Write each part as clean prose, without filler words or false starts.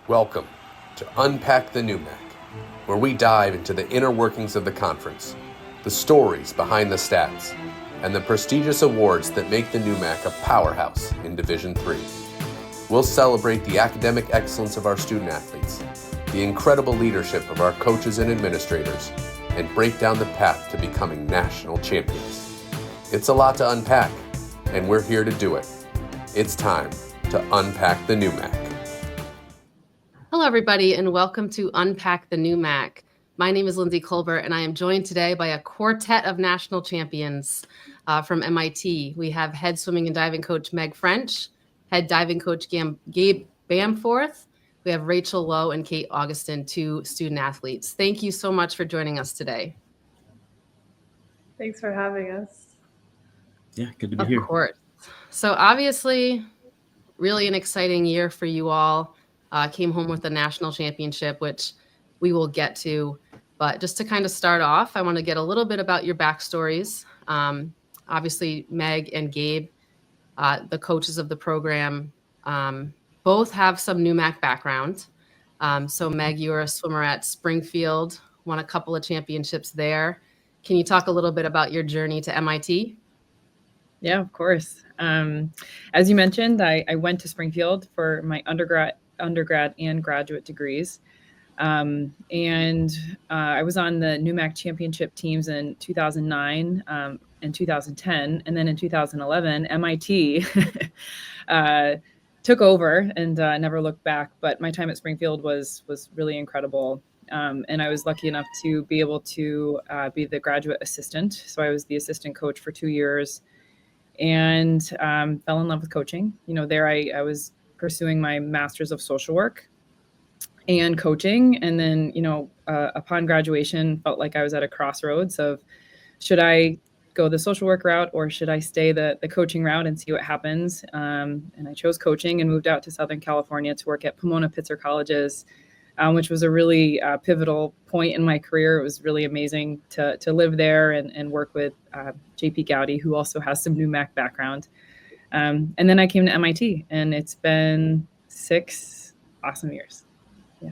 Welcome to Unpack the NEWMAC, where we dive into the inner workings of the conference, the stories behind the stats, and the prestigious awards that make the NEWMAC a powerhouse in Division III. We'll celebrate the academic excellence of our student athletes, the incredible leadership of our coaches and administrators, and break down the path to becoming national champions. It's a lot to unpack, and we're here to do it. It's time to unpack the NEWMAC. Hello, everybody, and welcome to Unpack the NEWMAC. My name is Lindsay Colbert, and I am joined today by a quartet of national champions from MIT. We have head swimming and diving coach Meg French, head diving coach Gabe Bamforth. We have Rachel Loh and Kate Augustyn, two student athletes. Thank you so much for joining us today. Thanks for having us. Yeah, good to be here. Of course. So obviously, really an exciting year for you all. Came home with a national championship, which we will get to. But just to kind of start off, I want to get a little bit about your backstories. Obviously, Meg and Gabe, the coaches of the program, both have some NEWMAC background. So Meg, you were a swimmer at Springfield, won a couple of championships there. Can you talk a little bit about your journey to MIT? Yeah, of course. As you mentioned, I went to Springfield for my undergrad and graduate degrees. I was on the NEWMAC championship teams in 2009 and 2010. And then in 2011, MIT took over and never looked back. But my time at Springfield was really incredible. And I was lucky enough to be able to be the graduate assistant. So I was the assistant coach for 2 years and fell in love with coaching. You know, there I was pursuing my master's of social work and coaching. And then, upon graduation, felt like I was at a crossroads of, should I go the social work route or should I stay the coaching route and see what happens? And I chose coaching and moved out to Southern California to work at Pomona-Pitzer Colleges, which was a really pivotal point in my career. It was really amazing to live there and work with JP Gowdy, who also has some NEWMAC background. And then I came to MIT, and it's been 6 awesome years. Yeah.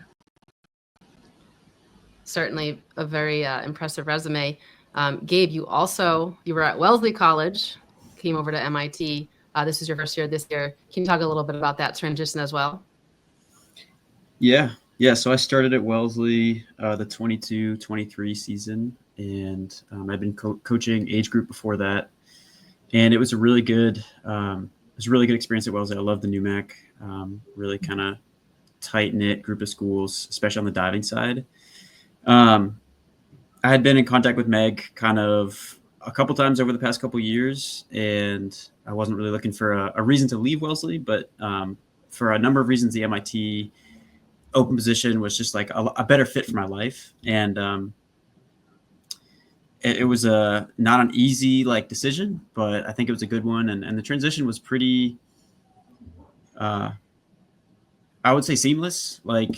Certainly a very impressive resume. Gabe, you were at Wellesley College, came over to MIT. This is your first year this year. Can you talk a little bit about that transition as well? Yeah. So I started at Wellesley the 22-23 season, and I've been coaching age group before that. And it was a really good experience at Wellesley. I love the NEWMAC, really kind of tight-knit group of schools, especially on the diving side. I had been in contact with Meg kind of a couple times over the past couple years, and I wasn't really looking for a reason to leave Wellesley, but for a number of reasons, the MIT open position was just like a better fit for my life. And it was not an easy decision, but I think it was a good one. And the transition was pretty, I would say seamless. I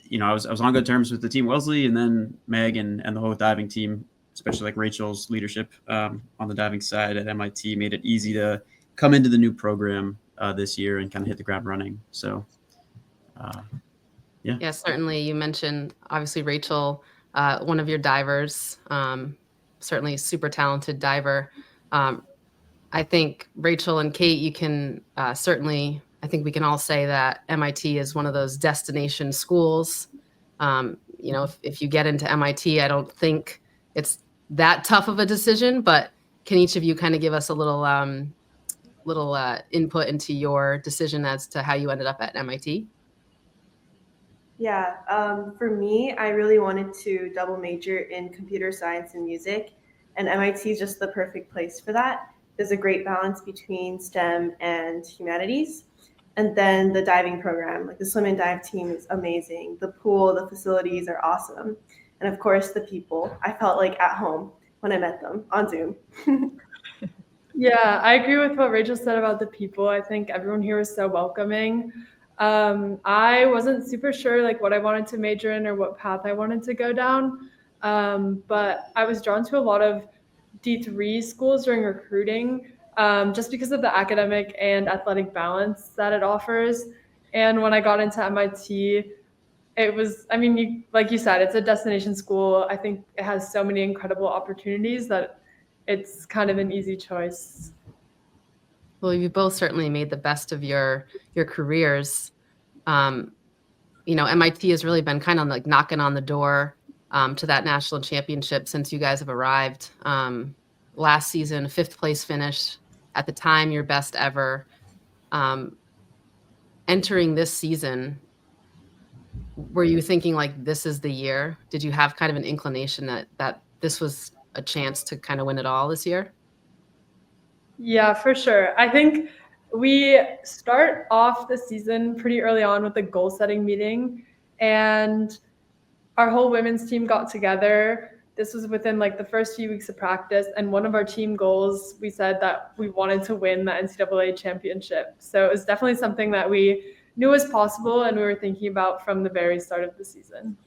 was on good terms with the team Wellesley, and then Meg and the whole diving team, especially Rachel's leadership on the diving side at MIT, made it easy to come into the new program this year and kind of hit the ground running. So, yeah. Yeah, certainly. You mentioned obviously Rachel, one of your divers, certainly super talented diver. I think Rachel and Kate, you can I think we can all say that MIT is one of those destination schools. If you get into MIT, I don't think it's that tough of a decision, but can each of you kind of give us a little input into your decision as to how you ended up at MIT? Yeah, for me, I really wanted to double major in computer science and music, and MIT is just the perfect place for that. There's a great balance between STEM and humanities. And then the diving program, the swim and dive team is amazing. The pool, the facilities are awesome. And of course, the people. I felt like at home when I met them on Zoom. Yeah, I agree with what Rachel said about the people. I think everyone here was so welcoming. I wasn't super sure what I wanted to major in or what path I wanted to go down. But I was drawn to a lot of D3 schools during recruiting, just because of the academic and athletic balance that it offers. And when I got into MIT, it was, I mean, like you said, it's a destination school. I think it has so many incredible opportunities that it's kind of an easy choice. Well, you both certainly made the best of your careers. MIT has really been kind of like knocking on the door to that national championship since you guys have arrived. Last season, 5th place finish, at the time your best ever. Entering this season, were you thinking like this is the year? Did you have kind of an inclination that this was a chance to kind of win it all this year? Yeah, for sure. I think we start off the season pretty early on with a goal setting meeting, and our whole women's team got together. This was within like the first few weeks of practice, and one of our team goals, we said that we wanted to win the NCAA championship. So it was definitely something that we knew was possible and we were thinking about from the very start of the season.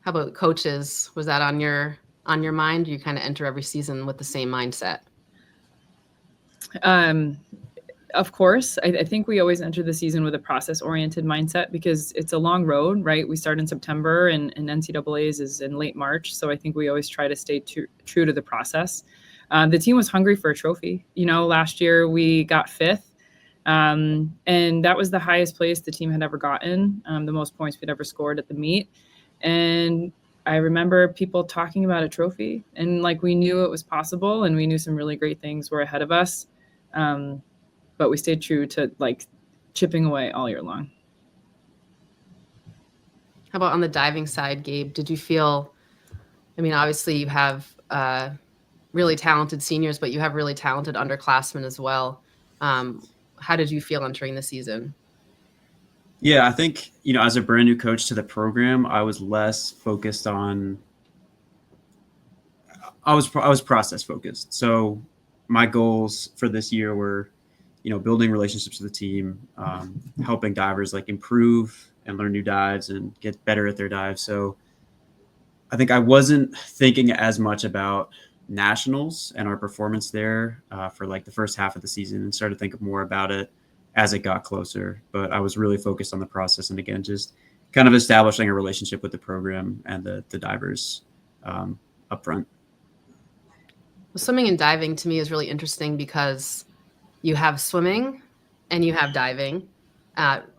How about coaches? Was that on your mind? You kind of enter every season with the same mindset? Of course, I think we always enter the season with a process-oriented mindset because it's a long road, right? We start in September and NCAA's is in late March. So I think we always try to stay true to the process. The team was hungry for a trophy. Last year we got 5th. And that was the highest place the team had ever gotten, the most points we'd ever scored at the meet. And I remember people talking about a trophy, and like we knew it was possible and we knew some really great things were ahead of us. But we stayed true to like chipping away all year long. How about on the diving side, Gabe? Did you feel, obviously you have really talented seniors, but you have really talented underclassmen as well. How did you feel entering the season? Yeah, I think, as a brand new coach to the program, I was less focused on, I was process focused. So my goals for this year were, building relationships with the team, helping divers like improve and learn new dives and get better at their dives. So I think I wasn't thinking as much about nationals and our performance there for like the first half of the season, and started thinking more about it as it got closer. But I was really focused on the process, and again, just kind of establishing a relationship with the program and the divers up front. Well, swimming and diving to me is really interesting because you have swimming and you have diving,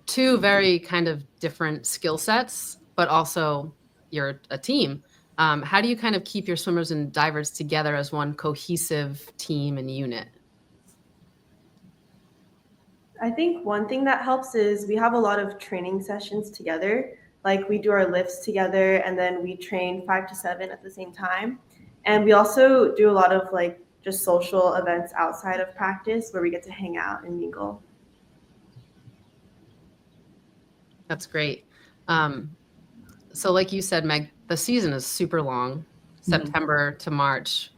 two very kind of different skill sets, but also you're a team. How do you kind of keep your swimmers and divers together as one cohesive team and unit? I think one thing that helps is we have a lot of training sessions together. Like we do our lifts together and then we train 5 to 7 at the same time. And we also do a lot of like just social events outside of practice where we get to hang out and mingle. That's great. So like you said, Meg, the season is super long, September to March.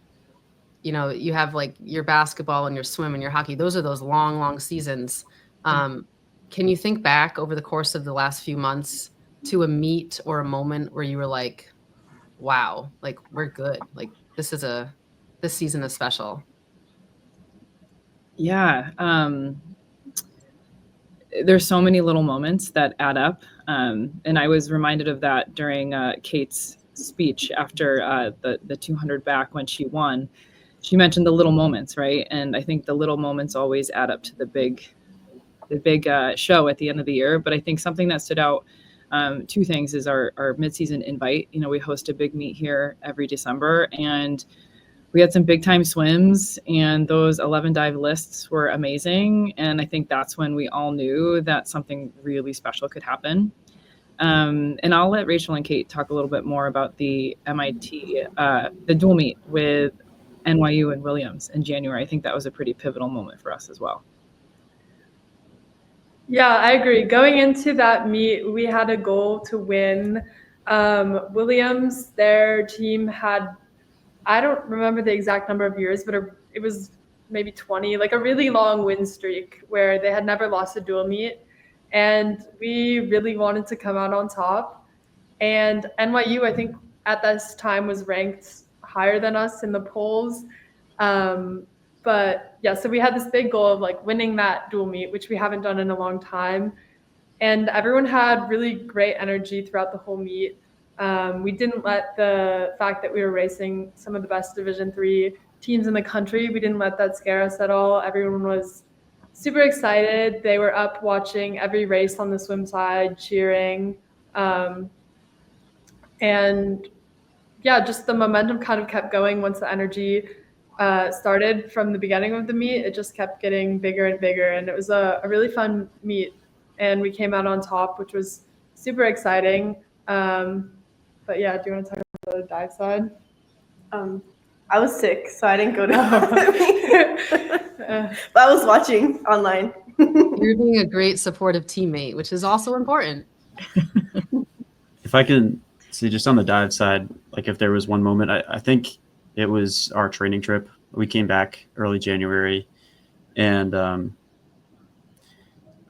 You have like your basketball and your swim and your hockey. Those are those long, long seasons. Can you think back over the course of the last few months to a meet or a moment where you were like, wow, like we're good. Like this season is special. Yeah. There's so many little moments that add up. And I was reminded of that during Kate's speech after the 200 back when she won. She mentioned the little moments, right? And I think the little moments always add up to the big show at the end of the year. But I think something that stood out, 2 things, is our midseason invite. We host a big meet here every December, and we had some big time swims, and those 11 dive lists were amazing. And I think that's when we all knew that something really special could happen. And I'll let Rachel and Kate talk a little bit more about the MIT, the dual meet with NYU and Williams in January. I think that was a pretty pivotal moment for us as well. Yeah, I agree. Going into that meet, we had a goal to win. Williams, their team had, I don't remember the exact number of years, but it was maybe 20, like a really long win streak where they had never lost a dual meet. And we really wanted to come out on top. And NYU, I think at this time was ranked higher than us in the polls. But But yeah, so we had this big goal of like winning that dual meet, which we haven't done in a long time. And everyone had really great energy throughout the whole meet. We didn't let the fact that we were racing some of the best Division III teams in the country, we didn't let that scare us at all. Everyone was super excited. They were up watching every race on the swim side, cheering. And yeah, just the momentum kind of kept going once the energy started from the beginning of the meet. It just kept getting bigger and bigger. And it was a really fun meet. And we came out on top, which was super exciting. But yeah, do you want to talk about the dive side? I was sick, so I didn't go to but I was watching online. You're being a great supportive teammate, which is also important. If I can see just on the dive side, like if there was one moment, I think it was our training trip. We came back early January, and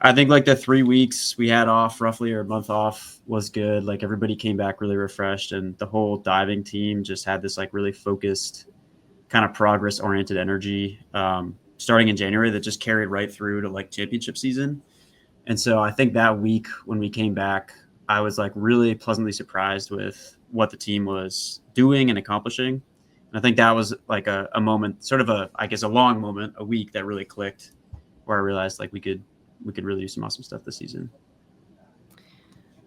I think like the 3 weeks we had off, roughly, or a month off, was good. Like everybody came back really refreshed, and the whole diving team just had this like really focused, kind of progress oriented energy starting in January that just carried right through to like championship season. And so I think that week when we came back, I was like really pleasantly surprised with what the team was doing and accomplishing. And I think that was like a moment, sort of a long moment, a week that really clicked, where I realized like we could really do some awesome stuff this season.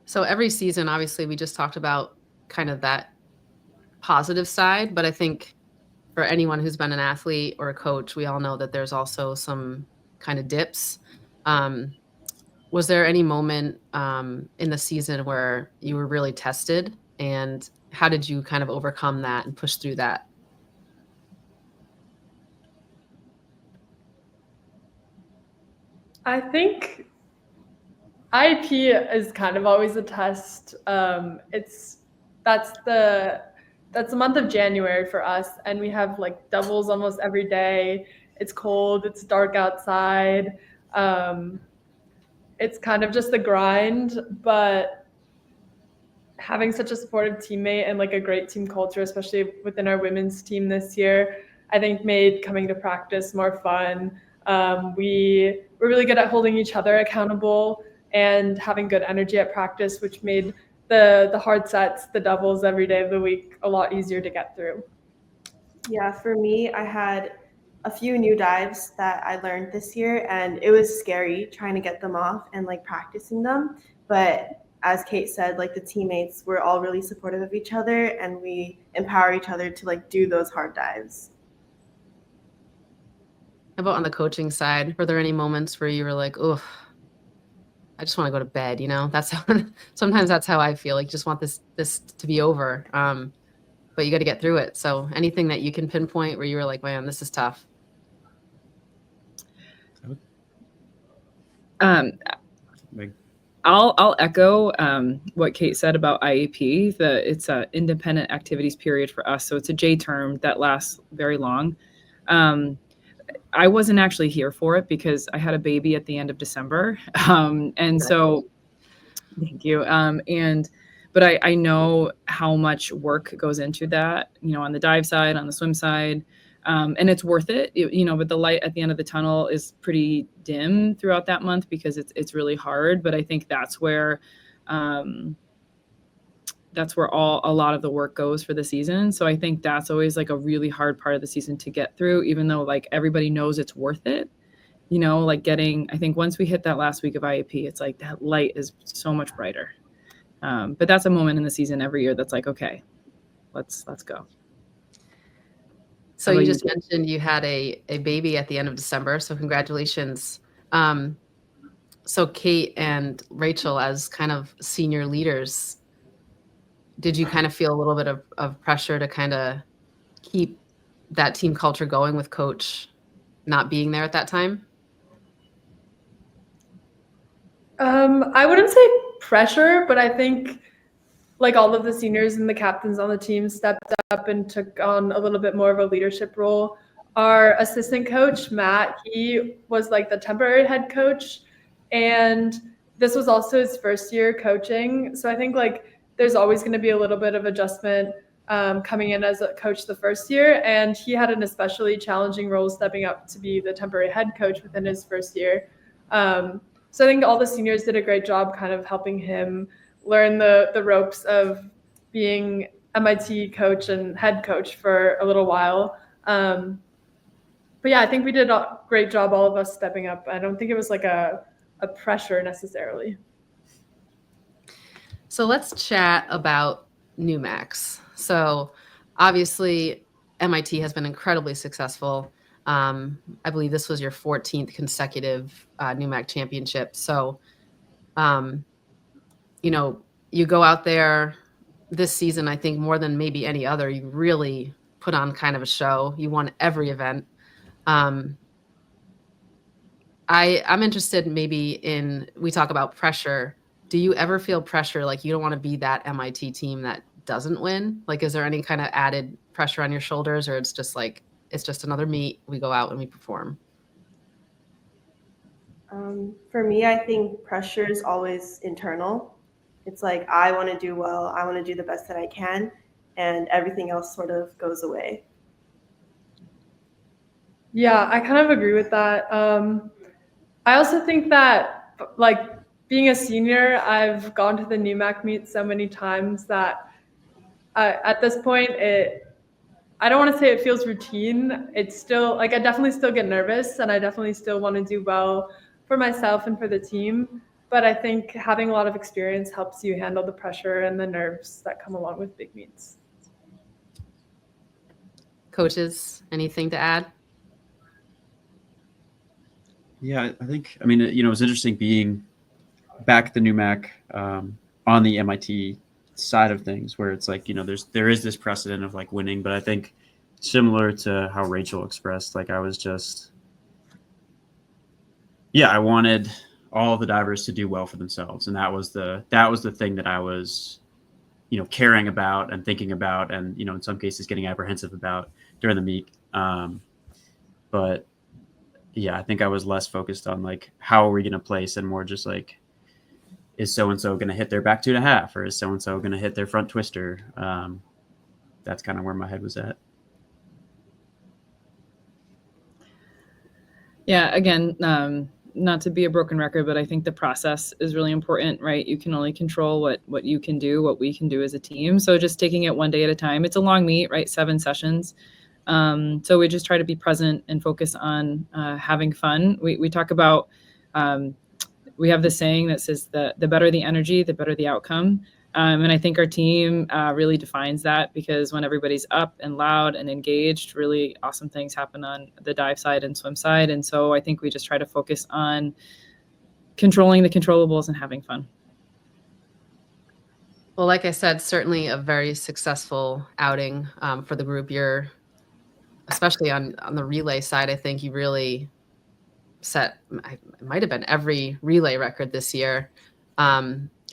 So every season, obviously, we just talked about kind of that positive side, but I think for anyone who's been an athlete or a coach, we all know that there's also some kind of dips. Was there any moment in the season where you were really tested, and how did you kind of overcome that and push through that? I think IEP is kind of always a test. That's the month of January for us, and we have like doubles almost every day. It's cold, it's dark outside. It's kind of just the grind, but having such a supportive teammate and like a great team culture, especially within our women's team this year, I think made coming to practice more fun. We were really good at holding each other accountable and having good energy at practice, which made the hard sets, the doubles every day of the week, a lot easier to get through. Yeah, for me, I had a few new dives that I learned this year, and it was scary trying to get them off and like practicing them. But as Kate said, like the teammates were all really supportive of each other, and we empower each other to like do those hard dives. How about on the coaching side? Were there any moments where you were like, oh, I just want to go to bed, you know? That's how, sometimes that's how I feel. Like, just want this to be over. But you got to get through it. So anything that you can pinpoint where you were like, man, this is tough. I'll echo what Kate said about IEP. It's an independent activities period for us, so it's a J term that lasts very long. I wasn't actually here for it because I had a baby at the end of December, and so thank you. But I know how much work goes into that, you know, on the dive side, on the swim side. And it's worth it, you know, but the light at the end of the tunnel is pretty dim throughout that month because it's really hard. But I think that's where a lot of the work goes for the season. So I think that's always like a really hard part of the season to get through, even though like everybody knows it's worth it, you know, like I think once we hit that last week of IEP, it's like that light is so much brighter. But that's a moment in the season every year that's like, okay, let's go. So you just mentioned you had a baby at the end of December. So congratulations. So Kate and Rachel, as kind of senior leaders, did you kind of feel a little bit of pressure to kind of keep that team culture going with Coach not being there at that time? I wouldn't say pressure, but I think like all of the seniors and the captains on the team stepped up and took on a little bit more of a leadership role. Our assistant coach, Matt, he was like the temporary head coach, and this was also his first year coaching. So I think like there's always going to be a little bit of adjustment coming in as a coach the first year, and he had an especially challenging role stepping up to be the temporary head coach within his first year. So I think all the seniors did a great job kind of helping him learn the ropes of being MIT coach and head coach for a little while. But yeah, I think we did a great job, all of us stepping up. I don't think it was like a pressure necessarily. So let's chat about NEWMACs. So obviously MIT has been incredibly successful. I believe this was your 14th consecutive NEWMAC championship. So, you know, you go out there this season, I think more than maybe any other, you really put on kind of a show. You won every event. I'm interested maybe in, we talk about pressure. Do you ever feel pressure like you don't want to be that MIT team that doesn't win? Like, is there any kind of added pressure on your shoulders, or it's just like, it's just another meet, we go out and we perform? For me, I think pressure is always internal. It's like, I want to do well, I want to do the best that I can, and everything else sort of goes away. Yeah, I kind of agree with that. I also think that, like, being a senior, I've gone to the NEWMAC meet so many times that at this point, I don't want to say it feels routine. It's still, like, I definitely still get nervous, and I definitely still want to do well for myself and for the team. But I think having a lot of experience helps you handle the pressure and the nerves that come along with big meets. Coaches, anything to add? Yeah, I think, I mean, you know, it's interesting being back at the NEWMAC on the MIT side of things, where it's like, you know, there is this precedent of like winning, but I think similar to how Rachel expressed, like I was just, yeah, I wanted all of the divers to do well for themselves, and that was the thing that I was, you know, caring about and thinking about, and, you know, in some cases getting apprehensive about during the meet. But yeah, I think I was less focused on like, how are we going to place, and more just like, is so-and-so going to hit their back 2.5, or is so-and-so going to hit their front twister? That's kind of where my head was at. Yeah, again, not to be a broken record, but I think the process is really important, right? You can only control what you can do, what we can do as a team. So just taking it one day at a time. It's a long meet, right? 7 sessions. So we just try to be present and focus on having fun. We talk about, we have this saying that says the better the energy, the better the outcome. And I think our team really defines that, because when everybody's up and loud and engaged, really awesome things happen on the dive side and swim side. And so I think we just try to focus on controlling the controllables and having fun. Well, like I said, certainly a very successful outing for the group. You're, especially on the relay side, I think you really set, it might have been every relay record this year.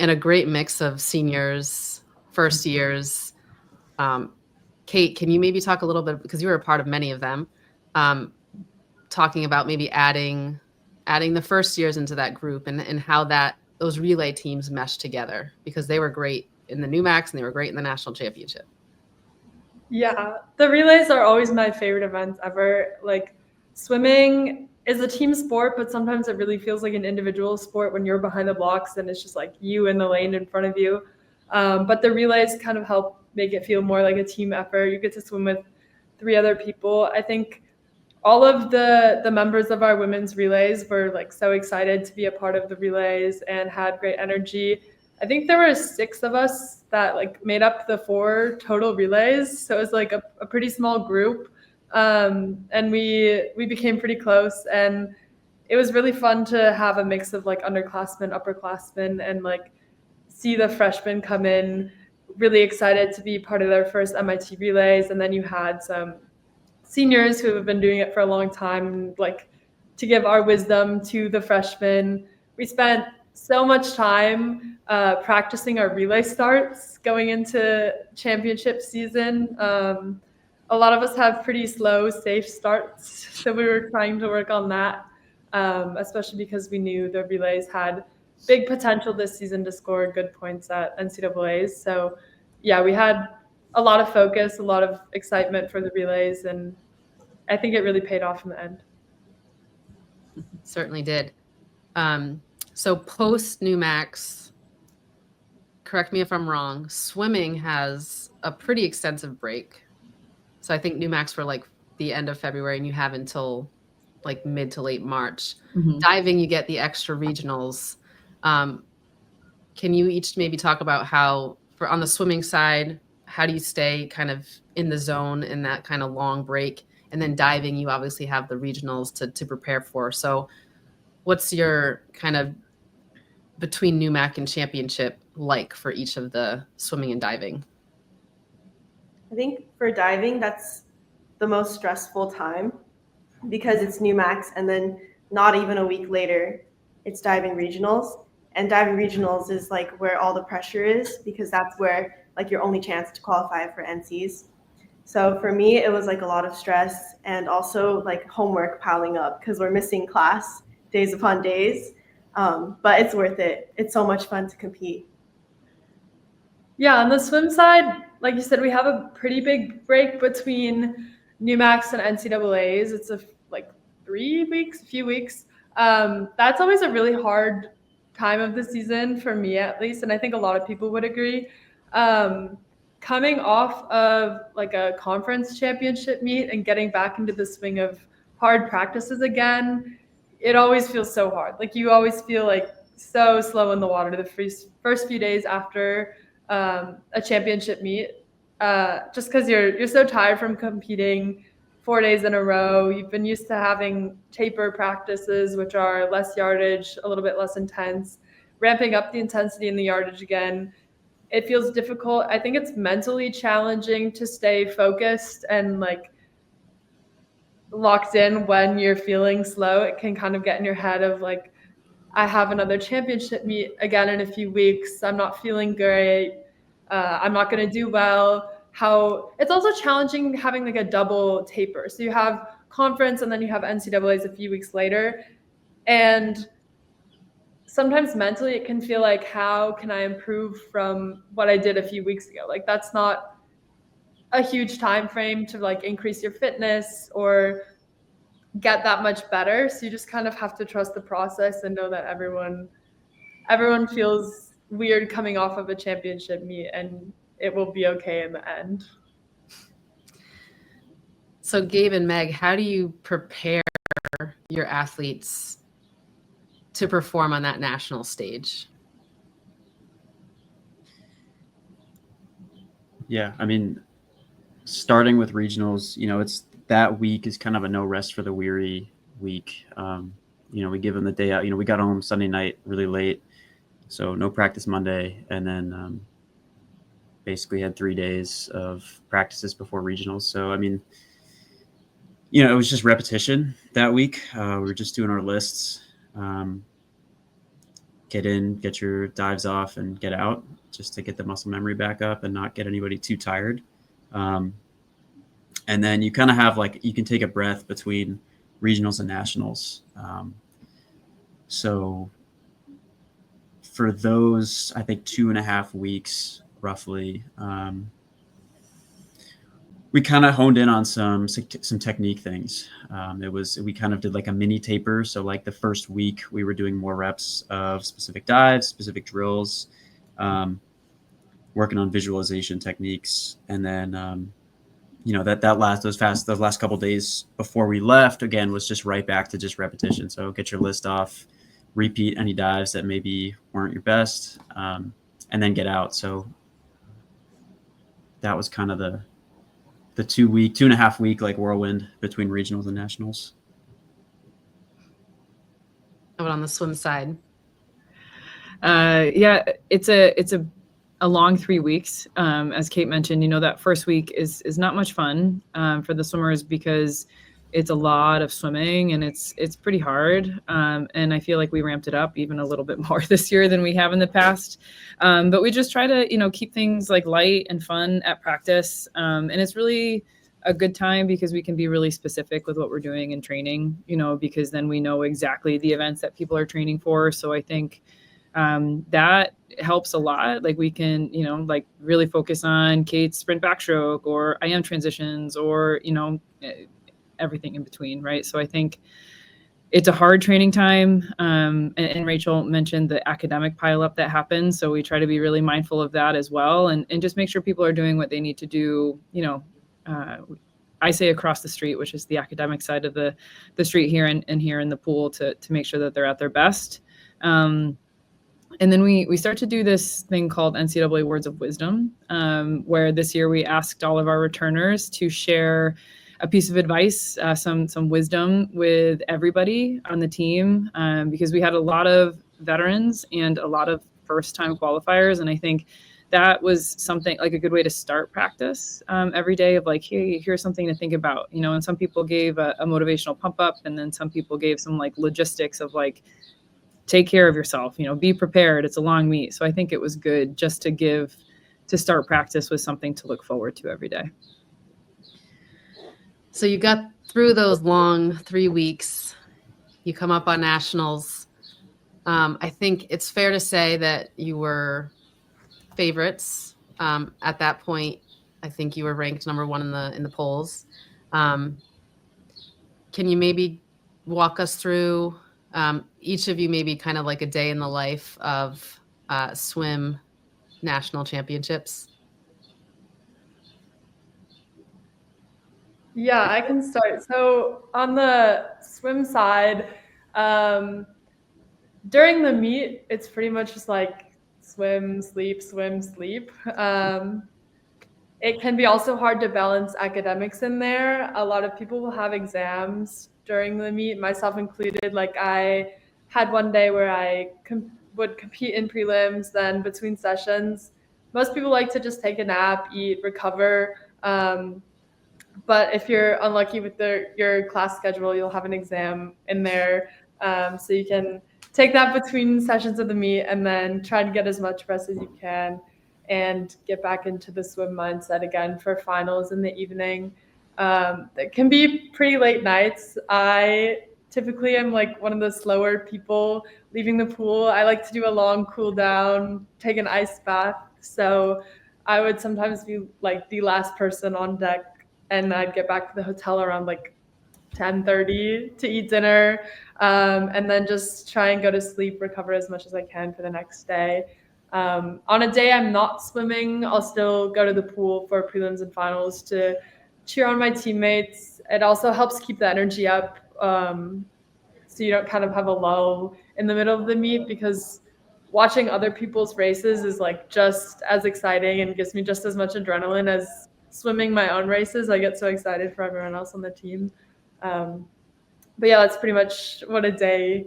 And a great mix of seniors, first years. Kate, can you maybe talk a little bit, because you were a part of many of them, talking about maybe adding the first years into that group, and how those relay teams mesh together, because they were great in the NEWMACs and they were great in the national championship. Yeah, the relays are always my favorite events ever. Like, swimming is a team sport, but sometimes it really feels like an individual sport when you're behind the blocks and it's just like you in the lane in front of you. But the relays kind of help make it feel more like a team effort. You get to swim with 3 other people. I think all of the members of our women's relays were like so excited to be a part of the relays and had great energy. I think there were 6 of us that like made up the 4 total relays. So it was like a pretty small group. And we became pretty close, and it was really fun to have a mix of like underclassmen, upperclassmen, and like see the freshmen come in really excited to be part of their first MIT relays. And then you had some seniors who have been doing it for a long time, like to give our wisdom to the freshmen. We spent so much time practicing our relay starts going into championship season. A lot of us have pretty slow, safe starts, so we were trying to work on that, especially because we knew the relays had big potential this season to score good points at NCAAs. So yeah, we had a lot of focus, a lot of excitement for the relays, and I think it really paid off in the end. Certainly did. So post NEWMAC, correct me if I'm wrong, swimming has a pretty extensive break. So I think NEWMAC were like the end of February, and you have until like mid to late March. Mhm. Diving, you get the extra regionals. Can you each maybe talk about how, for on the swimming side, how do you stay kind of in the zone in that kind of long break? And then diving, you obviously have the regionals to prepare for. So what's your kind of between NEWMAC and championship like for each of the swimming and diving? I think for diving, that's the most stressful time because it's NEWMAC, and then not even a week later, it's diving regionals. And diving regionals is like where all the pressure is, because that's where like your only chance to qualify for NCs. So for me, it was like a lot of stress and also like homework piling up because we're missing class days upon days. But it's worth it. It's so much fun to compete. Yeah, on the swim side, like you said, we have a pretty big break between NEWMAC and NCAAs. It's like 3 weeks, a few weeks. That's always a really hard time of the season for me, at least, and I think a lot of people would agree. Coming off of like a conference championship meet and getting back into the swing of hard practices again, it always feels so hard. Like you always feel like so slow in the water the first few days after a championship meet, just because you're so tired from competing 4 days in a row. You've been used to having taper practices, which are less yardage, a little bit less intense, ramping up the intensity in the yardage again. It feels difficult. I think it's mentally challenging to stay focused and like locked in when you're feeling slow. It can kind of get in your head of like, I have another championship meet again in a few weeks. I'm not feeling great. I'm not going to do well. It's also challenging having like a double taper. So you have conference and then you have NCAAs a few weeks later. And sometimes mentally it can feel like, how can I improve from what I did a few weeks ago? Like that's not a huge time frame to like increase your fitness or get that much better. So you just kind of have to trust the process and know that everyone feels weird coming off of a championship meet, and it will be okay in the end. So Gabe and Meg, how do you prepare your athletes to perform on that national stage? Yeah, I mean, starting with regionals, it's that week is kind of a no rest for the weary week. We give them the day out. We got home Sunday night really late, so no practice Monday, and then basically had 3 days of practices before regionals. So, I mean, it was just repetition that week. We were just doing our lists, get in, get your dives off, and get out, just to get the muscle memory back up and not get anybody too tired. And then you kind of have you can take a breath between regionals and nationals. So for those, I think 2.5 weeks roughly, we kind of honed in on some technique things. We kind of did like a mini taper. So like the first week we were doing more reps of specific dives, specific drills, working on visualization techniques. And then, those last couple of days before we left again was just right back to just repetition. So get your list off, repeat any dives that maybe weren't your best, and then get out. So that was kind of the 2.5 week like whirlwind between regionals and nationals. How about on the swim side? Yeah, it's a long 3 weeks. As Kate mentioned, that first week is not much fun for the swimmers because it's a lot of swimming and it's pretty hard. And I feel like we ramped it up even a little bit more this year than we have in the past. But we just try to, keep things like light and fun at practice. And it's really a good time because we can be really specific with what we're doing in training, because then we know exactly the events that people are training for. So I think that helps a lot. Like we can, like really focus on Kate's sprint backstroke or IM transitions or, everything in between. Right. So I think it's a hard training time. And Rachel mentioned the academic pileup that happens. So we try to be really mindful of that as well. And just make sure people are doing what they need to do, I say across the street, which is the academic side of the street here and here in the pool to make sure that they're at their best. And then we start to do this thing called NCAA Words of Wisdom, where this year we asked all of our returners to share a piece of advice, some wisdom with everybody on the team, because we had a lot of veterans and a lot of first-time qualifiers. And I think that was something like a good way to start practice every day of like, hey, here's something to think about, and some people gave a motivational pump up, and then some people gave some like logistics of like, take care of yourself, be prepared. It's a long meet. So I think it was good just to start practice with something to look forward to every day. So you got through those long 3 weeks, you come up on nationals. I think it's fair to say that you were favorites. At that point, I think you were ranked number 1 in the polls. Can you maybe walk us through each of you, maybe kind of like a day in the life of swim national championships? Yeah, I can start. So on the swim side, during the meet, it's pretty much just like swim, sleep, swim, sleep. It can be also hard to balance academics in there. A lot of people will have exams during the meet, myself included. Like I had one day where I would compete in prelims, then between sessions. Most people like to just take a nap, eat, recover. But if you're unlucky with your class schedule, you'll have an exam in there. So you can take that between sessions of the meet and then try to get as much rest as you can and get back into the swim mindset again for finals in the evening. It can be pretty late nights. I typically am like one of the slower people leaving the pool. I like to do a long cool down, take an ice bath. So I would sometimes be like the last person on deck, and I'd get back to the hotel around like 10:30 to eat dinner, and then just try and go to sleep, recover as much as I can for the next day. On a day I'm not swimming, I'll still go to the pool for prelims and finals to cheer on my teammates. It also helps keep the energy up, so you don't kind of have a lull in the middle of the meet, because watching other people's races is like just as exciting and gives me just as much adrenaline as swimming my own races. I get so excited for everyone else on the team. But yeah, that's pretty much what a day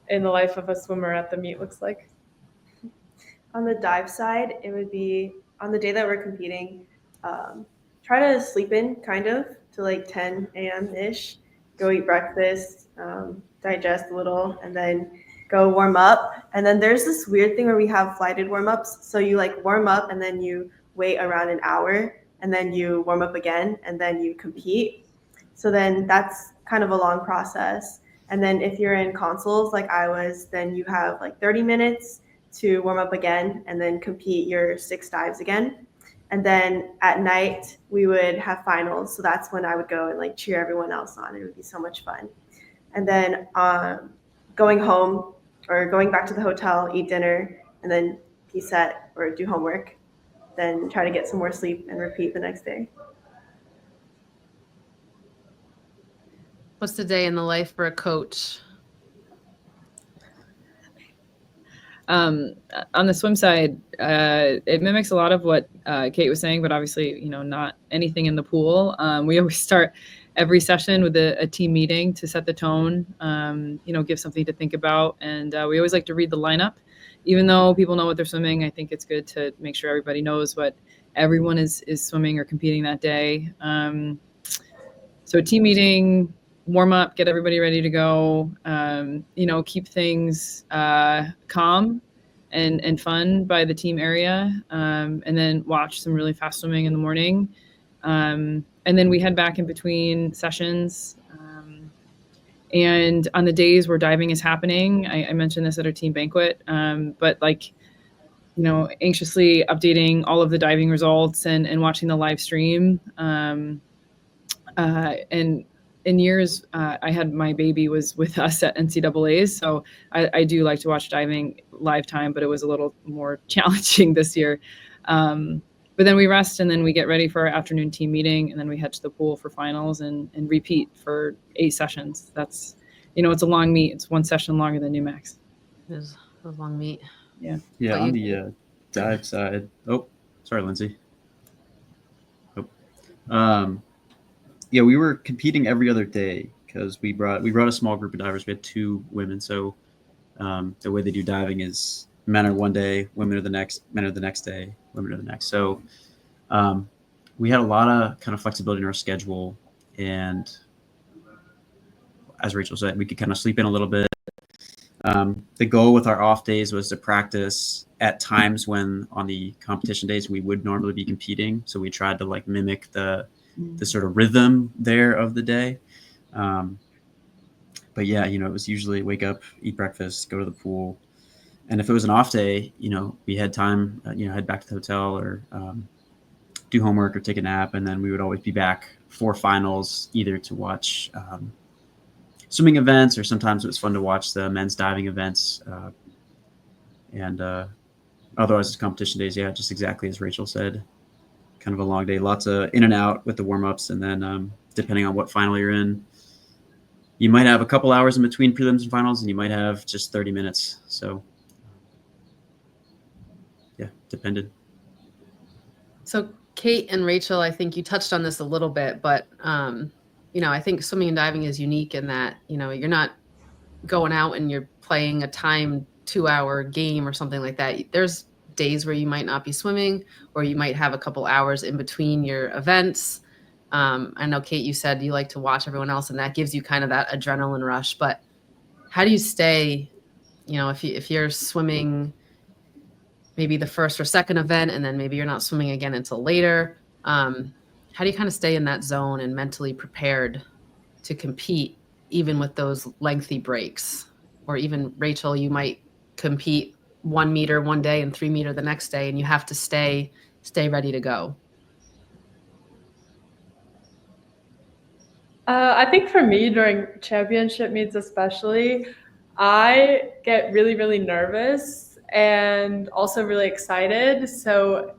in the life of a swimmer at the meet looks like. On the dive side, it would be on the day that we're competing, try to sleep in kind of to like 10 a.m.-ish, go eat breakfast, digest a little, and then go warm up. And then there's this weird thing where we have flighted warm-ups. So you like warm up and then you wait around an hour and then you warm up again and then you compete. So then that's kind of a long process. And then if you're in consoles like I was, then you have like 30 minutes to warm up again and then compete your 6 dives again. And then at night we would have finals. So that's when I would go and like cheer everyone else on. It would be so much fun. And then going home or going back to the hotel, eat dinner, and then set or do homework, then try to get some more sleep and repeat the next day. What's the day in the life for a coach? On the swim side, it mimics a lot of what Kate was saying, but obviously, not anything in the pool. We always start every session with a team meeting to set the tone, give something to think about. And we always like to read the lineup. Even though people know what they're swimming, I think it's good to make sure everybody knows what everyone is swimming or competing that day. So team meeting, warm up, get everybody ready to go, keep things calm and fun by the team area, and then watch some really fast swimming in the morning. And then we head back in between sessions. And on the days where diving is happening, I mentioned this at our team banquet, but like, anxiously updating all of the diving results and watching the live stream. And in years, I had my baby was with us at NCAAs, so I do like to watch diving live time, but it was a little more challenging this year. But then we rest, and then we get ready for our afternoon team meeting, and then we head to the pool for finals and repeat for 8 sessions. That's, it's a long meet. It's one session longer than NEWMAC. It was a long meet. Yeah. Yeah, on the dive side. Oh, sorry, Lindsay. Yeah, we were competing every other day because we brought a small group of divers. We had 2 women, so the way they do diving is men are one day, women are the next, men are the next day, women are the next. So we had a lot of kind of flexibility in our schedule, and as Rachel said, we could kind of sleep in a little bit. The goal with our off days was to practice at times when on the competition days we would normally be competing. So we tried to like mimic the sort of rhythm there of the day. But yeah, it was usually wake up, eat breakfast, go to the pool. And if it was an off day, we had time, head back to the hotel or do homework or take a nap. And then we would always be back for finals, either to watch swimming events, or sometimes it was fun to watch the men's diving events. And otherwise it's competition days. Yeah, just exactly as Rachel said, kind of a long day, lots of in and out with the warm-ups. And then depending on what final you're in, you might have a couple hours in between prelims and finals, and you might have just 30 minutes. So yeah, depended. So Kate and Rachel, I think you touched on this a little bit, but I think swimming and diving is unique in that, you're not going out and you're playing a timed 2-hour game or something like that. There's days where you might not be swimming, or you might have a couple hours in between your events. I know, Kate, you said you like to watch everyone else, and that gives you kind of that adrenaline rush. But how do you stay, if you're swimming maybe the first or second event, and then maybe you're not swimming again until later? How do you kind of stay in that zone and mentally prepared to compete, even with those lengthy breaks? Or even, Rachel, you might compete 1 meter one day and 3 meter the next day, and you have to stay ready to go. I think for me, during championship meets especially, I get really, really nervous and also really excited. So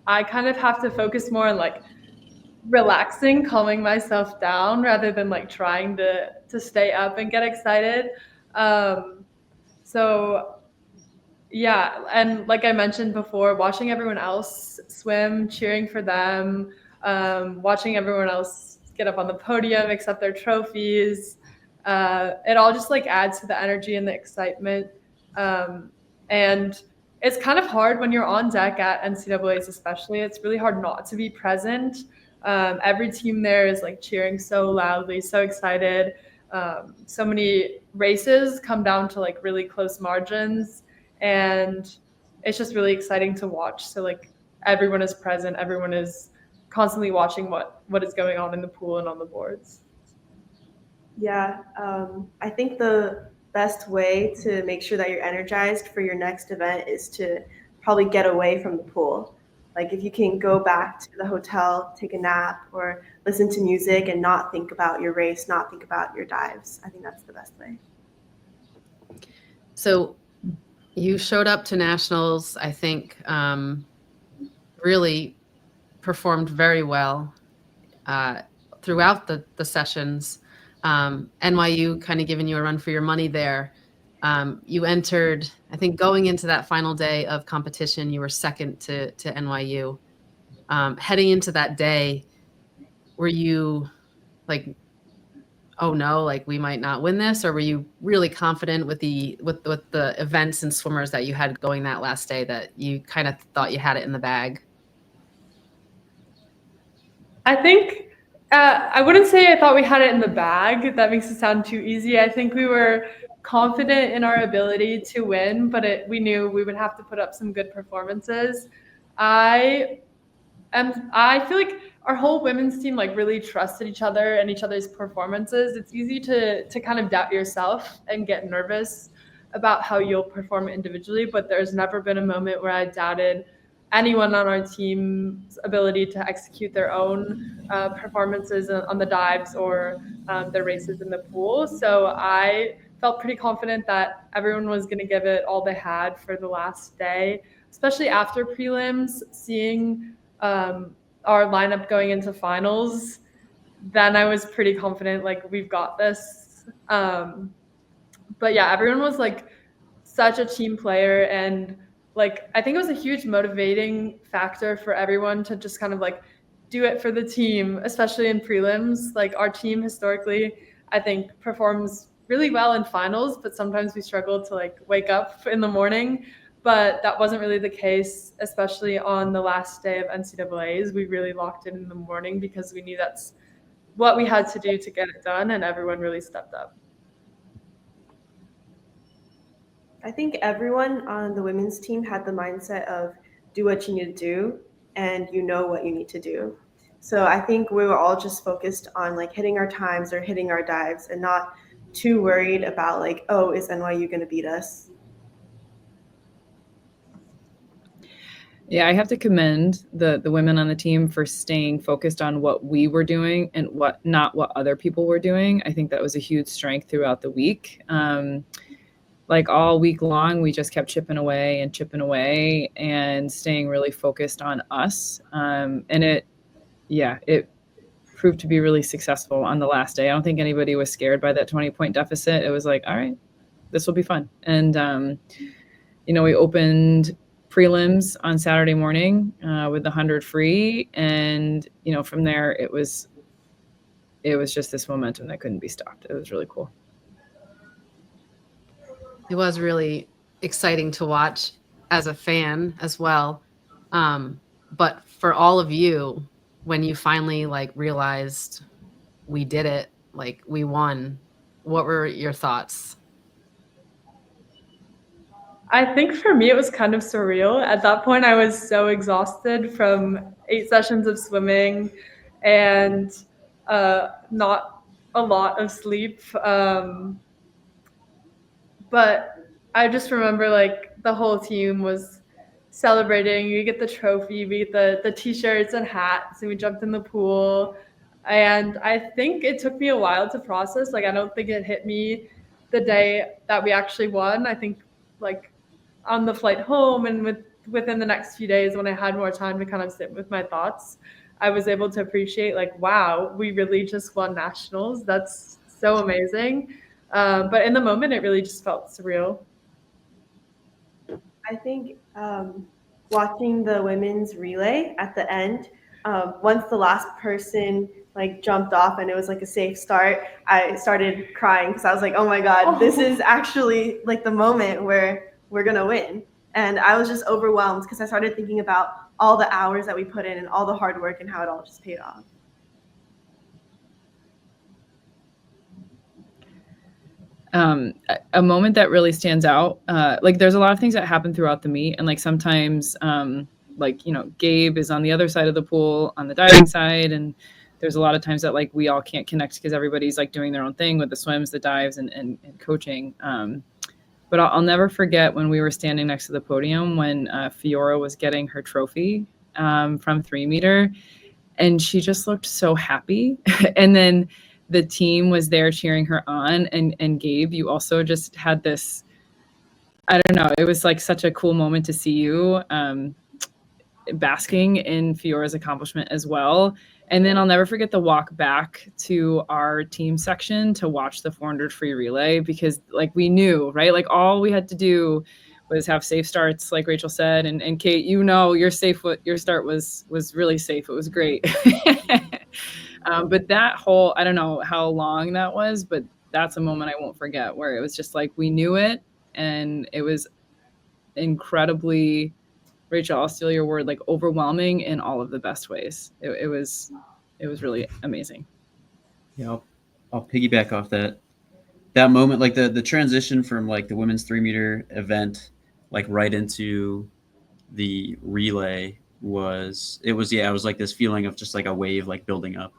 I kind of have to focus more on like relaxing, calming myself down, rather than like trying to stay up and get excited. So yeah, and like I mentioned before, watching everyone else swim, cheering for them, watching everyone else get up on the podium, accept their trophies. It all just like adds to the energy and the excitement. And it's kind of hard when you're on deck at NCAAs, especially. It's really hard not to be present. Every team there is like cheering so loudly, so excited. So many races come down to like really close margins, and it's just really exciting to watch. So like everyone is present, everyone is constantly watching what is going on in the pool and on the boards. Yeah, I think the best way to make sure that you're energized for your next event is to probably get away from the pool. Like if you can go back to the hotel, take a nap, or listen to music and not think about your race, not think about your dives, I think that's the best way. So you showed up to nationals, I think, really performed very well throughout the sessions. NYU kind of giving you a run for your money there. You entered, I think, going into that final day of competition, you were second to NYU. Heading into that day, were you like, oh no, like we might not win this? Or were you really confident with the events and swimmers that you had going that last day that you kind of thought you had it in the bag? I think I wouldn't say I thought we had it in the bag. That makes it sound too easy. I think we were confident in our ability to win, but we knew we would have to put up some good performances. I And I feel like our whole women's team like really trusted each other and each other's performances. It's easy to kind of doubt yourself and get nervous about how you'll perform individually, but there's never been a moment where I doubted anyone on our team's ability to execute their own performances on the dives or the races in the pool. So I felt pretty confident that everyone was going to give it all they had for the last day, especially after prelims, seeing our lineup going into finals. Then I was pretty confident, like, we've got this. But yeah, everyone was like such a team player, and like I think it was a huge motivating factor for everyone to just kind of like do it for the team, especially in prelims. Like our team historically, I think, performs really well in finals, but sometimes we struggle to like wake up in the morning. But that wasn't really the case, especially on the last day of NCAAs. We really locked in the morning because we knew that's what we had to do to get it done, and everyone really stepped up. I think everyone on the women's team had the mindset of do what you need to do and you know what you need to do. So I think we were all just focused on like hitting our times or hitting our dives and not too worried about like, oh, is NYU going to beat us? Yeah, I have to commend the women on the team for staying focused on what we were doing and not what other people were doing. I think that was a huge strength throughout the week. Like all week long, we just kept chipping away and staying really focused on us. And it proved to be really successful on the last day. I don't think anybody was scared by that 20-point deficit. It was like, all right, this will be fun. And, we opened prelims on Saturday morning with the 100 free. And, from there, it was just this momentum that couldn't be stopped. It was really cool. It was really exciting to watch as a fan as well. But for all of you, when you finally like realized we did it, like we won, what were your thoughts? I think for me, it was kind of surreal. At that point, I was so exhausted from 8 sessions of swimming and not a lot of sleep. But I just remember like the whole team was celebrating. We get the trophy, we get the t-shirts and hats, and we jumped in the pool. And I think it took me a while to process. Like, I don't think it hit me the day that we actually won. I think like on the flight home and within the next few days when I had more time to kind of sit with my thoughts, I was able to appreciate like, wow, we really just won nationals. That's so amazing. But in the moment, it really just felt surreal. I think watching the women's relay at the end, once the last person like jumped off and it was like a safe start, I started crying because I was like, oh my God, this is actually like the moment where we're going to win. And I was just overwhelmed because I started thinking about all the hours that we put in and all the hard work and how it all just paid off. A moment that really stands out, like there's a lot of things that happen throughout the meet, and like sometimes Gabe is on the other side of the pool on the diving side, and there's a lot of times that like we all can't connect because everybody's like doing their own thing with the swims, the dives, and coaching. But I'll never forget when we were standing next to the podium when Fiora was getting her trophy from 3 meter, and she just looked so happy. And then the team was there cheering her on, and Gabe, you also just had this, I don't know, it was like such a cool moment to see you basking in Fiora's accomplishment as well. And then I'll never forget the walk back to our team section to watch the 400 free relay, because like we knew, right? Like all we had to do was have safe starts, like Rachel said. And Kate, your start was really safe. It was great. But that whole, I don't know how long that was, but that's a moment I won't forget, where it was just like, we knew it. And it was incredibly, Rachel, I'll steal your word, like overwhelming in all of the best ways. It was really amazing. Yeah, I'll piggyback off that moment, like the transition from like the women's 3 meter event, like right into the relay it was like this feeling of just like a wave like building up.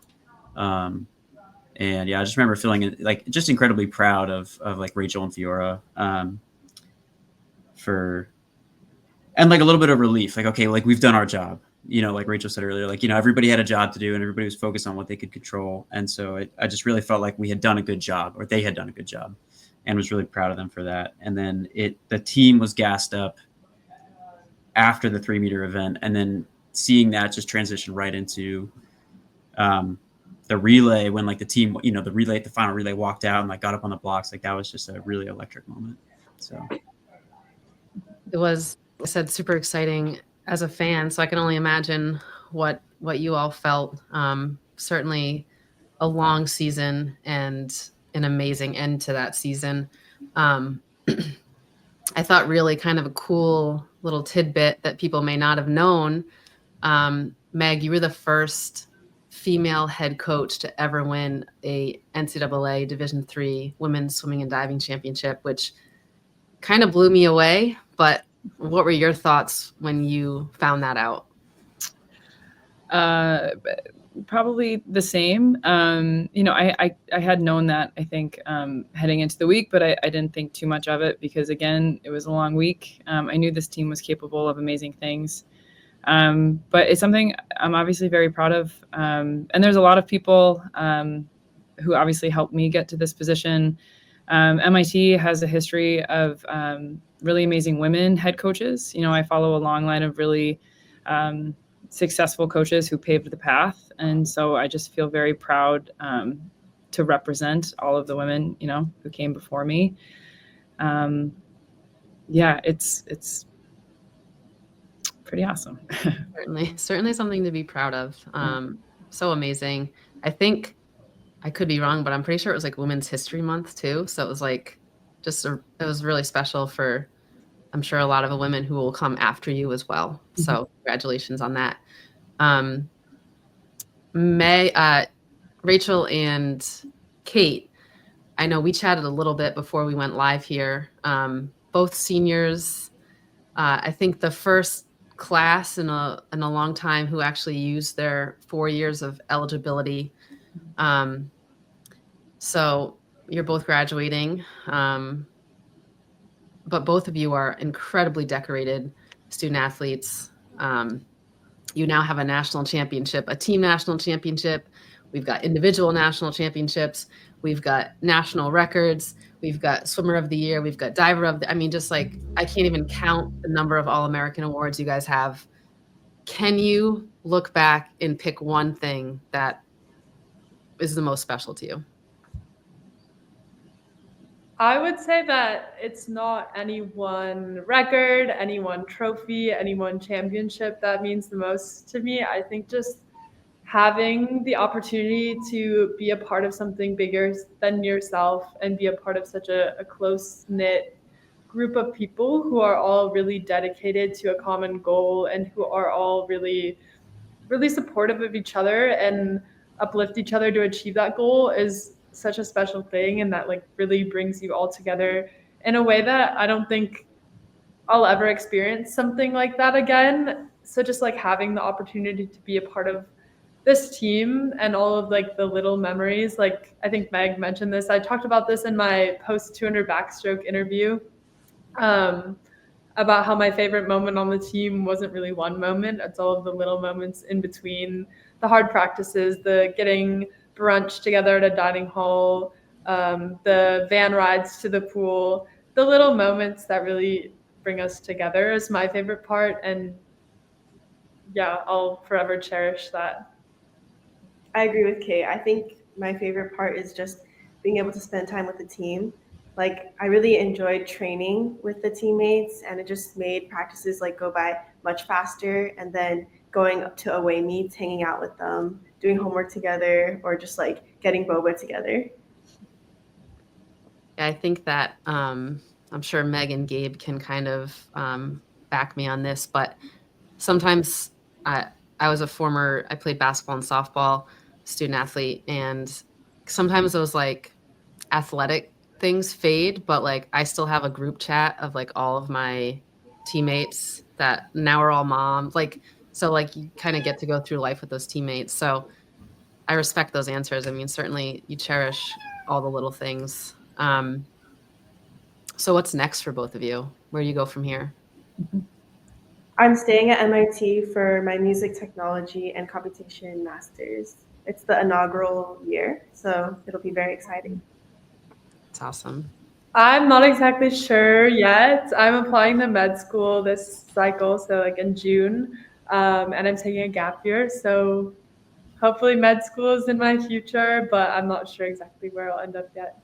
And yeah, I just remember feeling like just incredibly proud of like Rachel and Fiora, and like a little bit of relief, like, okay, like we've done our job, like Rachel said earlier, like, everybody had a job to do and everybody was focused on what they could control. And so I just really felt like we had done a good job, or they had done a good job, and was really proud of them for that. And then the team was gassed up after the 3-meter event, and then seeing that just transition right into the relay, when like the team, the final relay walked out and like got up on the blocks, like that was just a really electric moment. So it was, I said, super exciting as a fan. So I can only imagine what you all felt. Certainly a long season and an amazing end to that season. I thought really kind of a cool little tidbit that people may not have known. Meg, you were the first female head coach to ever win a NCAA Division III Women's Swimming and Diving Championship, which kind of blew me away. But what were your thoughts when you found that out? Probably the same. I had known that, I think, heading into the week, but I didn't think too much of it because, again, it was a long week. I knew this team was capable of amazing things. But it's something I'm obviously very proud of. And there's a lot of people who obviously helped me get to this position. MIT has a history of really amazing women head coaches. I follow a long line of really successful coaches who paved the path. And so I just feel very proud to represent all of the women, who came before me. It's pretty awesome. Certainly something to be proud of. So amazing. I think I could be wrong, but I'm pretty sure it was like Women's History Month too. So it was like it was really special for, I'm sure, a lot of the women who will come after you as well. Mm-hmm. So congratulations on that. Rachel and Kate, I know we chatted a little bit before we went live here. Both seniors. I think the first class in a long time who actually used their 4 years of eligibility. So you're both graduating, but both of you are incredibly decorated student athletes. You now have a national championship, a team national championship. We've got individual national championships. We've got national records. We've got swimmer of the year. We've got diver of the, just like, I can't even count the number of All-American awards you guys have. Can you look back and pick one thing that is the most special to you? I would say that it's not any one record, any one trophy, any one championship that means the most to me. I think just having the opportunity to be a part of something bigger than yourself and be a part of such a close-knit group of people who are all really dedicated to a common goal and who are all really, really supportive of each other and uplift each other to achieve that goal is such a special thing, and that like really brings you all together in a way that I don't think I'll ever experience something like that again. So just like having the opportunity to be a part of this team and all of like the little memories, like I think Meg mentioned this, I talked about this in my post 200 backstroke interview, about how my favorite moment on the team wasn't really one moment. It's all of the little moments in between the hard practices, the getting brunch together at a dining hall, the van rides to the pool, the little moments that really bring us together is my favorite part. And yeah, I'll forever cherish that. I agree with Kate. I think my favorite part is just being able to spend time with the team. Like, I really enjoyed training with the teammates, and it just made practices like go by much faster. And then going up to away meets, hanging out with them, doing homework together, or just like getting boba together. I think that I'm sure Meg and Gabe can kind of back me on this, but sometimes I played basketball and softball, student athlete, and sometimes those like athletic things fade, but like I still have a group chat of like all of my teammates that now are all moms. Like So like you kind of get to go through life with those teammates. So I respect those answers. I mean, certainly you cherish all the little things. So what's next for both of you? Where do you go from here? I'm staying at MIT for my music technology and computation masters. It's the inaugural year, so it'll be very exciting. It's awesome. I'm not exactly sure yet. I'm applying to med school this cycle, so like in June, and I'm taking a gap year. So hopefully med school is in my future, but I'm not sure exactly where I'll end up yet.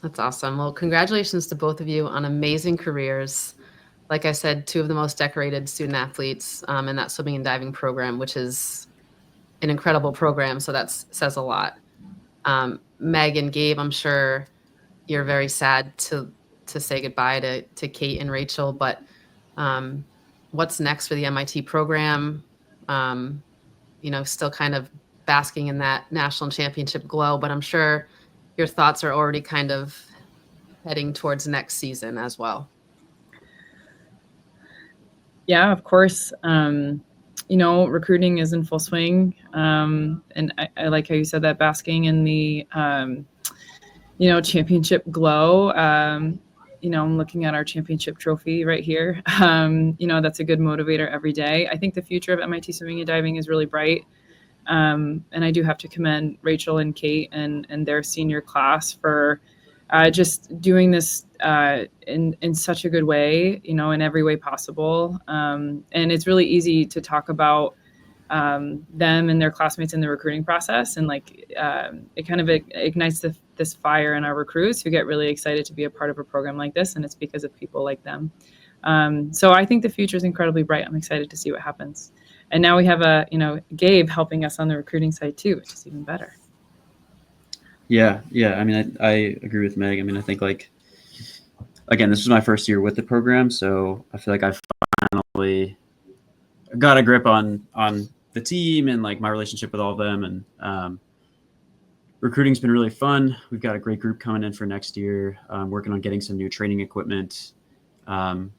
That's awesome. Well, congratulations to both of you on amazing careers. Like I said, 2 of the most decorated student athletes in that swimming and diving program, which is an incredible program. So that says a lot. Meg and Gabe, I'm sure you're very sad to say goodbye to Kate and Rachel, but what's next for the MIT program? Still kind of basking in that national championship glow, but I'm sure your thoughts are already kind of heading towards next season as well. Yeah, of course. Recruiting is in full swing. And I like how you said that, basking in the, championship glow. I'm looking at our championship trophy right here. That's a good motivator every day. I think the future of MIT swimming and diving is really bright. And I do have to commend Rachel and Kate and their senior class for just doing this in such a good way, in every way possible. And it's really easy to talk about them and their classmates in the recruiting process. And it kind of ignites this fire in our recruits who get really excited to be a part of a program like this. And it's because of people like them. So I think the future is incredibly bright. I'm excited to see what happens. And now we have Gabe helping us on the recruiting side too, which is even better. Yeah. I mean, I agree with Meg. I mean, I think again, this is my first year with the program, so I feel like I've finally got a grip on the team and my relationship with all of them. And recruiting's been really fun. We've got a great group coming in for next year. Working on getting some new training equipment, and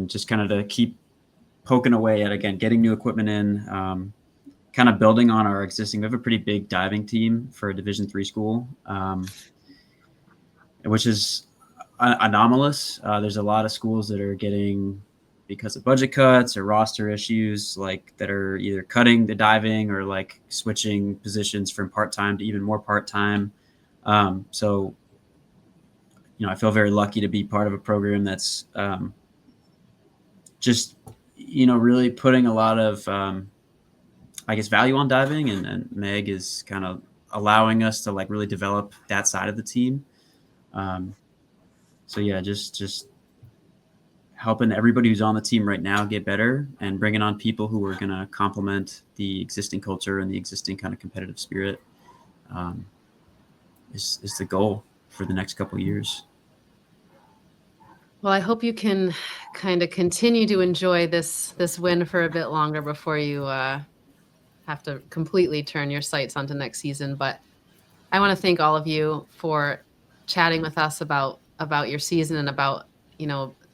just kind of to keep poking away at, again, getting new equipment in, kind of building on our existing. We have a pretty big diving team for a Division III school, which is anomalous. There's a lot of schools that are getting, because of budget cuts or roster issues, that are either cutting the diving or switching positions from part-time to even more part-time. So, I feel very lucky to be part of a program that's just, really putting a lot of, value on diving, and Meg is kind of allowing us to really develop that side of the team. So yeah, just helping everybody who's on the team right now get better and bringing on people who are going to complement the existing culture and the existing kind of competitive spirit is the goal for the next couple of years. Well, I hope you can kind of continue to enjoy this win for a bit longer before you have to completely turn your sights onto next season. But I want to thank all of you for chatting with us about your season and about,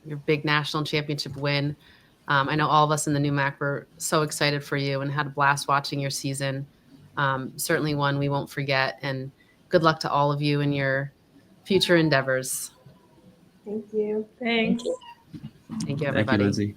your big national championship win. I know all of us in the NEWMAC were so excited for you and had a blast watching your season. Certainly one we won't forget. And good luck to all of you in your future endeavors. Thank you. Thanks. Thank you, everybody. Thank you, Lindsay.